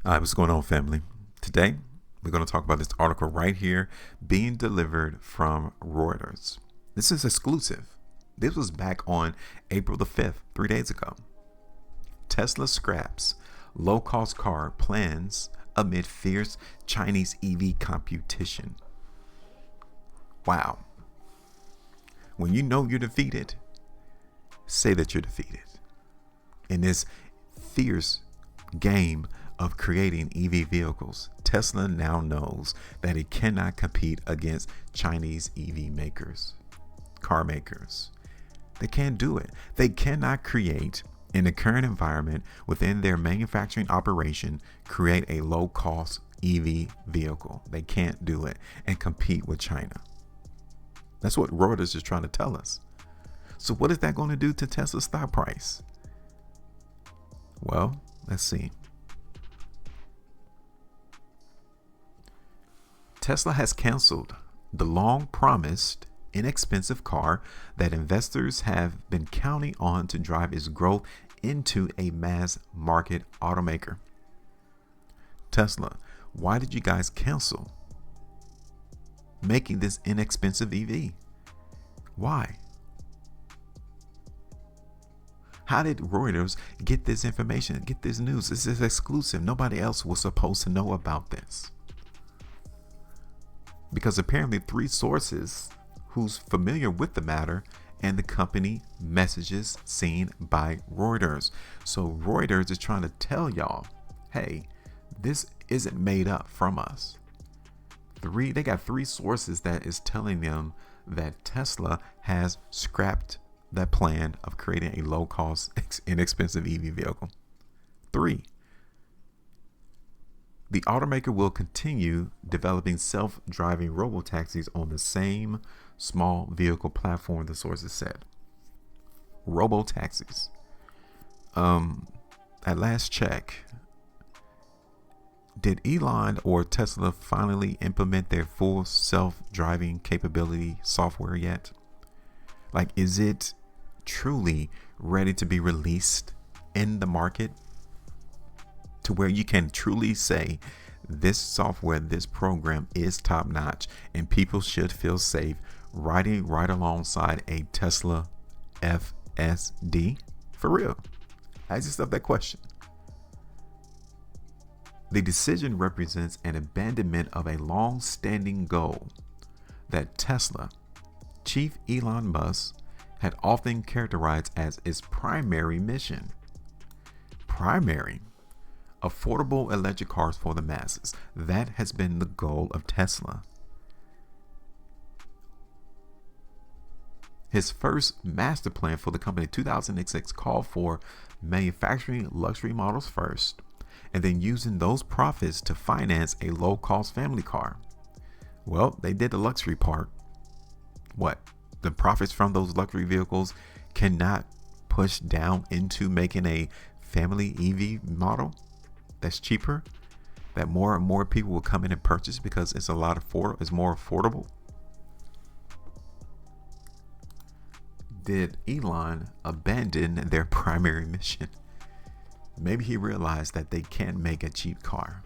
What's going on, family? Today, we're going to talk about this article right here being delivered from Reuters. This is exclusive. This was back on April the 5th, 3 days ago. Tesla scraps low-cost car plans amid fierce Chinese EV competition. Wow. When you know you're defeated, say that you're defeated. In this fierce game of creating EV vehicles, Tesla now knows that it cannot compete against Chinese EV makers, car makers. They can't do it. They cannot create, in the current environment within their manufacturing operation, create a low-cost EV vehicle. They can't do it and compete with China. That's what Reuters is trying to tell us. So what is that going to do to Tesla's stock price? Well, let's see. Tesla has canceled the long-promised inexpensive car that investors have been counting on to drive its growth into a mass market automaker. Tesla, why did you guys cancel making this inexpensive EV? Why? How did Reuters get this information, get this news? This is exclusive. Nobody else was supposed to know about this. Because apparently 3 sources who's familiar with the matter and the company messages seen by Reuters. So Reuters is trying to tell y'all, hey, this isn't made up from us. They got 3 sources that is telling them that Tesla has scrapped that plan of creating a low-cost, inexpensive EV vehicle. 3. The automaker will continue developing self-driving robotaxis on the same small vehicle platform, the sources said. Robotaxis. At last check, did Elon or Tesla finally implement their full self-driving capability software yet? Like, is it truly ready to be released in the market to where you can truly say this software, this program is top notch and people should feel safe riding right alongside a Tesla FSD? For real? I just love that question. The decision represents an abandonment of a long-standing goal that Tesla chief Elon Musk had often characterized as its primary mission. Primary. Affordable electric cars for the masses. That has been the goal of Tesla. His first master plan for the company in 2006 called for manufacturing luxury models first and then using those profits to finance a low-cost family car. Well, they did the luxury part. What? The profits from those luxury vehicles cannot push down into making a family EV model that's cheaper, that more and more people will come in and purchase because it's more affordable. Did Elon abandon their primary mission? Maybe he realized that they can't make a cheap car.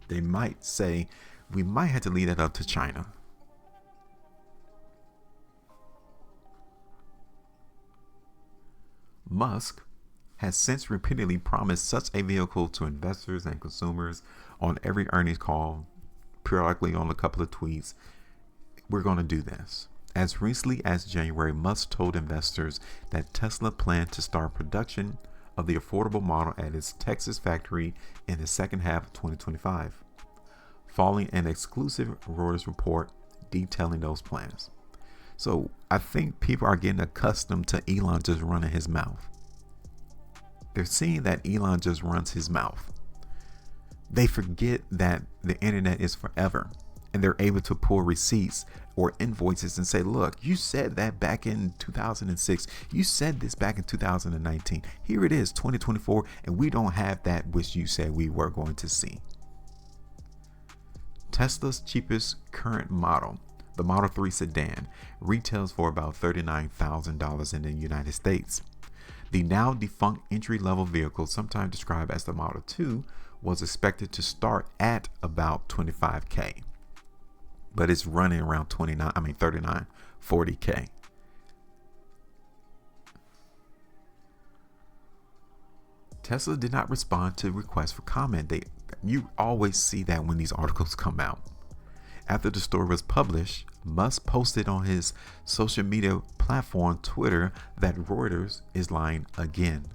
They might say, we might have to leave that up to China. Musk has since repeatedly promised such a vehicle to investors and consumers on every earnings call, periodically on a couple of tweets. We're going to do this. As recently as January, Musk told investors that Tesla planned to start production of the affordable model at its Texas factory in the second half of 2025, following an exclusive Reuters report detailing those plans. So I think people are getting accustomed to Elon just running his mouth. They're seeing that Elon just runs his mouth. They forget that the internet is forever and they're able to pull receipts or invoices and say, look, you said that back in 2006. You said this back in 2019. Here it is, 2024, and we don't have that which you said we were going to see. Tesla's cheapest current model, the Model 3 sedan, retails for about $39,000 in the United States. The now defunct entry-level vehicle, sometimes described as the Model 2, was expected to start at about 25K, but it's running around 39, 40K. Tesla did not respond to requests for comment. You always see that when these articles come out. After the story was published, Musk posted on his social media platform Twitter that Reuters is lying again.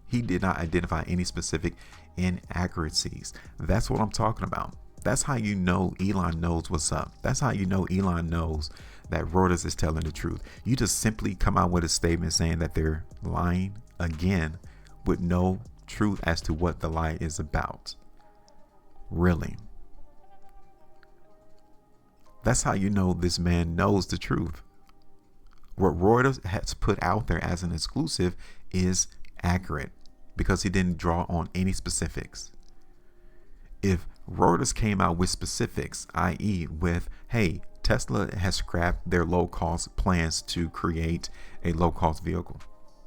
He did not identify any specific inaccuracies. That's what I'm talking about. That's how you know Elon knows what's up. That's how you know Elon knows that Reuters is telling the truth. You just simply come out with a statement saying that they're lying again with no truth as to what the lie is about. Really? That's how you know this man knows the truth. What Reuters has put out there as an exclusive is accurate because he didn't draw on any specifics. If Reuters came out with specifics, i.e. with, hey, Tesla has scrapped their low-cost plans to create a low-cost vehicle,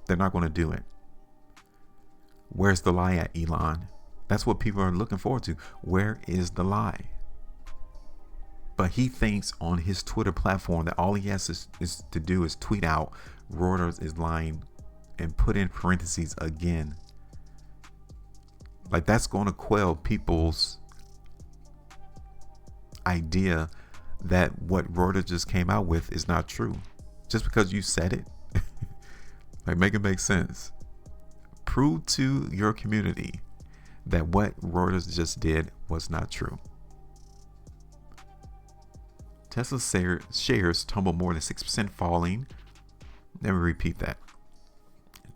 they're not going to do it. Where's the lie at, Elon? That's what people are looking forward to. Where is the lie? But he thinks on his Twitter platform that all he has is to do is tweet out Reuters is lying and put in parentheses again. Like that's going to quell people's idea that what Reuters just came out with is not true. Just because you said it. Like make it make sense. Prove to your community that what Reuters just did was not true. Tesla shares tumbled more than 6%, falling. Let me repeat that.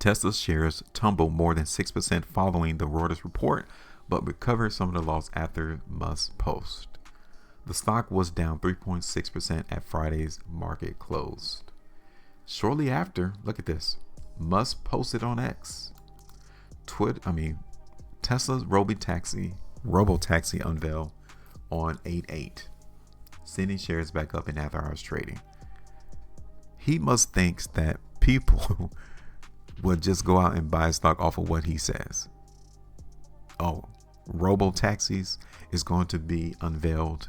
Tesla shares tumbled more than 6% following the Reuters report, but recovered some of the loss after Musk's post. The stock was down 3.6% at Friday's market closed. Shortly after, look at this, Musk posted on X. Tesla's robotaxi unveiled on 8/8. Sending shares back up in after hours trading. He must thinks that people would just go out and buy stock off of what he says. Oh, robotaxis is going to be unveiled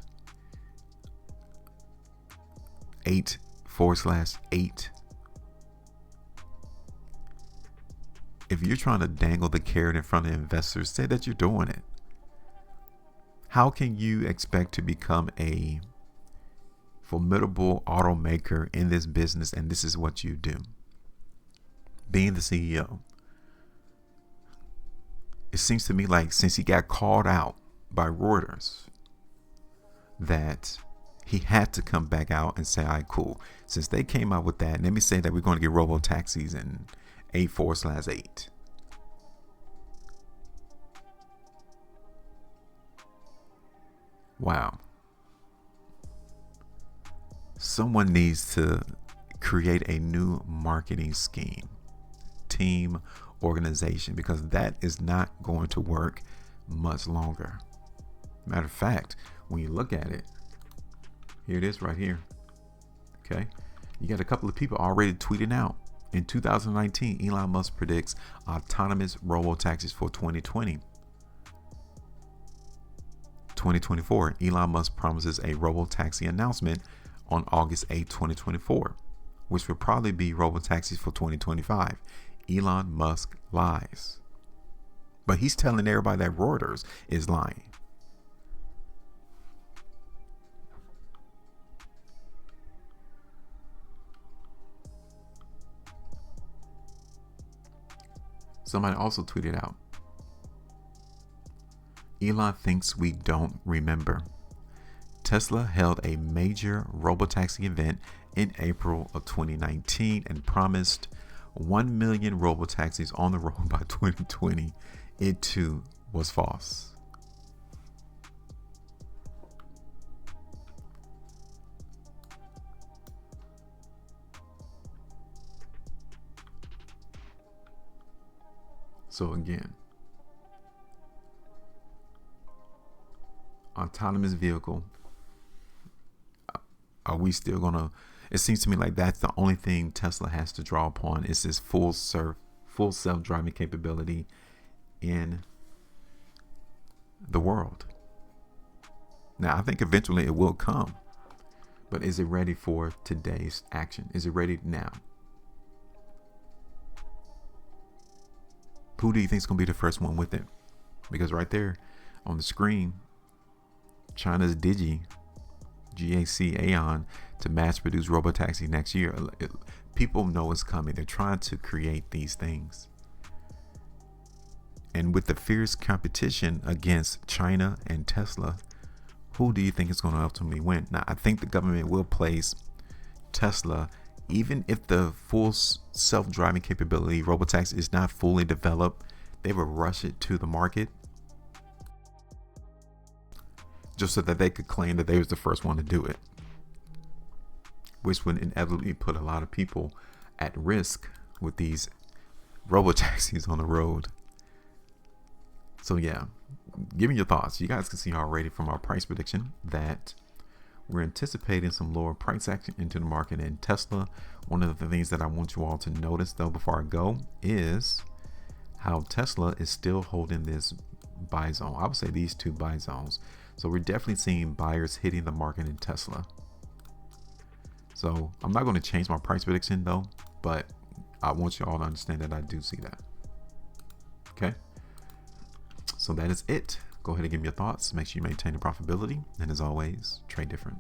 8/8. If you're trying to dangle the carrot in front of investors, say that you're doing it. How can you expect to become a formidable automaker in this business and this is what you do? Being the CEO. It seems to me like since he got called out by Reuters that he had to come back out and say, all right, cool. Since they came out with that, let me say that we're going to get robo-taxis in 8/8. Wow. Someone needs to create a new marketing scheme, team, organization, because that is not going to work much longer. Matter of fact, when you look at it, here it is right here. Okay. You got a couple of people already tweeting out. In 2019, Elon Musk predicts autonomous robotaxis for 2020. 2024, Elon Musk promises a robotaxi announcement on August 8, 2024, which will probably be robotaxis for 2025. Elon Musk lies. But he's telling everybody that Reuters is lying. Somebody also tweeted out, Elon thinks we don't remember. Tesla held a major robotaxi event in April of 2019 and promised 1 million robotaxis on the road by 2020. It too was false. So again, autonomous vehicle. Are we still gonna It seems to me like that's the only thing Tesla has to draw upon is this full self-driving capability in the world. Now, I think eventually it will come, but is it ready for today's action? Is it ready now? Who do you think is going to be the first one with it? Because right there on the screen, China's GAC Aeon to mass produce robotaxi next year. People know it's coming. They're trying to create these things. And with the fierce competition against China and Tesla, who do you think is going to ultimately win? Now, I think the government will place Tesla, even if the full self-driving capability robotaxi is not fully developed, they will rush it to the market just so that they could claim that they was the first one to do it, which would inevitably put a lot of people at risk with these robotaxis on the road. So yeah, give me your thoughts. You guys can see already from our price prediction that we're anticipating some lower price action into the market in Tesla. One of the things that I want you all to notice though before I go is how Tesla is still holding this buy zone. I would say these two buy zones. So we're definitely seeing buyers hitting the market in Tesla. So I'm not going to change my price prediction though, but I want you all to understand that I do see that. Okay. So that is it. Go ahead and give me your thoughts. Make sure you maintain the profitability. And as always, trade different.